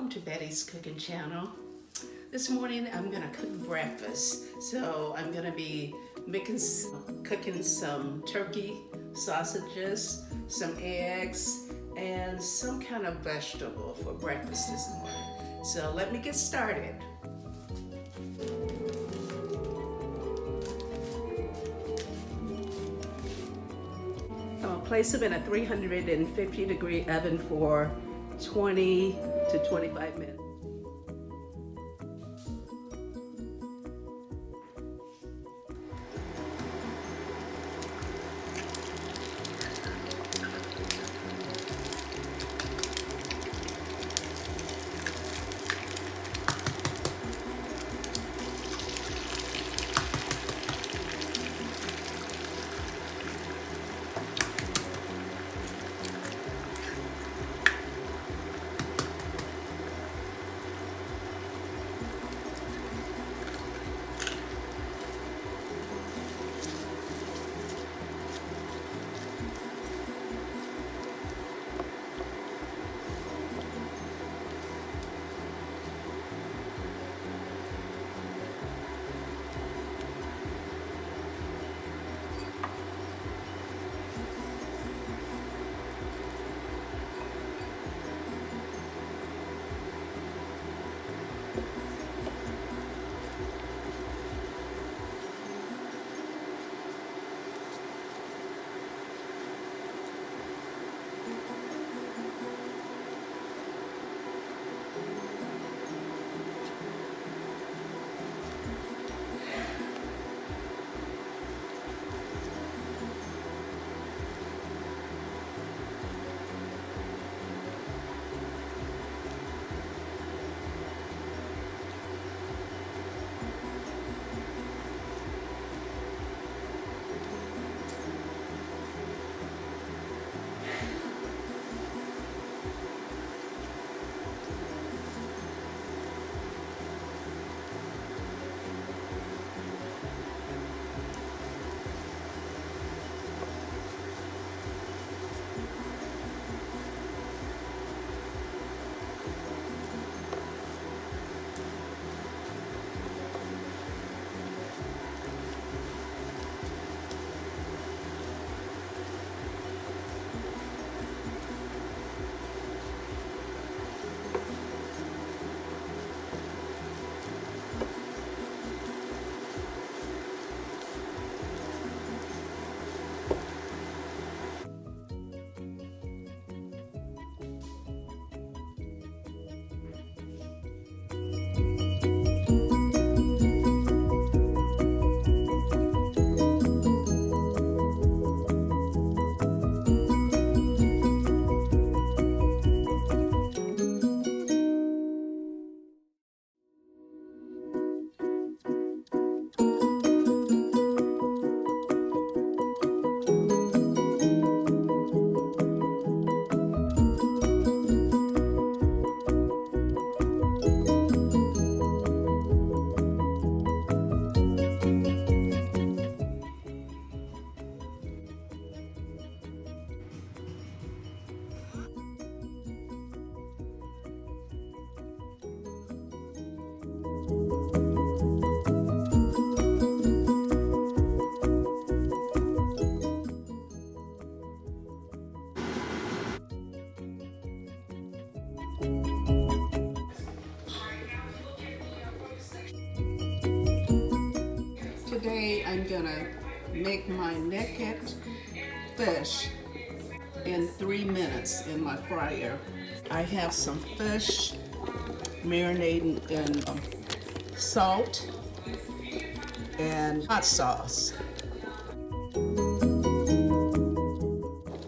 welcome to Betty's Cooking Channel. This morning I'm gonna cook breakfast. So I'm gonna be cooking some turkey sausages, some eggs, and some kind of vegetable for breakfast this morning. So let me get started. I'll place them in a 350 degree oven for 20 to 25 minutes. Today I'm gonna make my naked fish in 3 minutes in my fryer. I have some fish marinating in salt and hot sauce.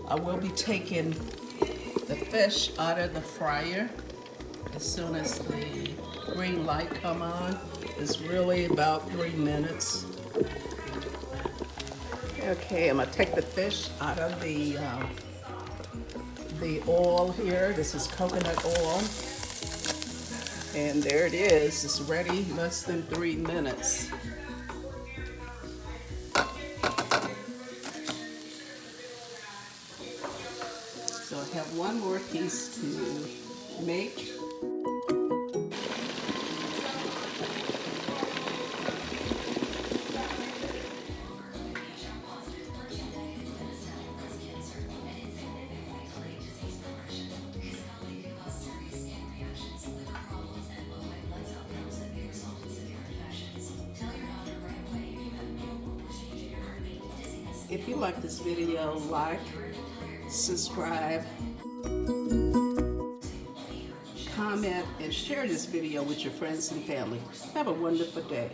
I will be taking the fish out of the fryer as soon as the green light come on. It's really about 3 minutes. Okay, I'm gonna take the fish out of the oil here. This is coconut oil. And there it is. It's ready less than 3 minutes. So I have one more piece to make. If you like this video, like, subscribe, comment, and share this video with your friends and family. Have a wonderful day.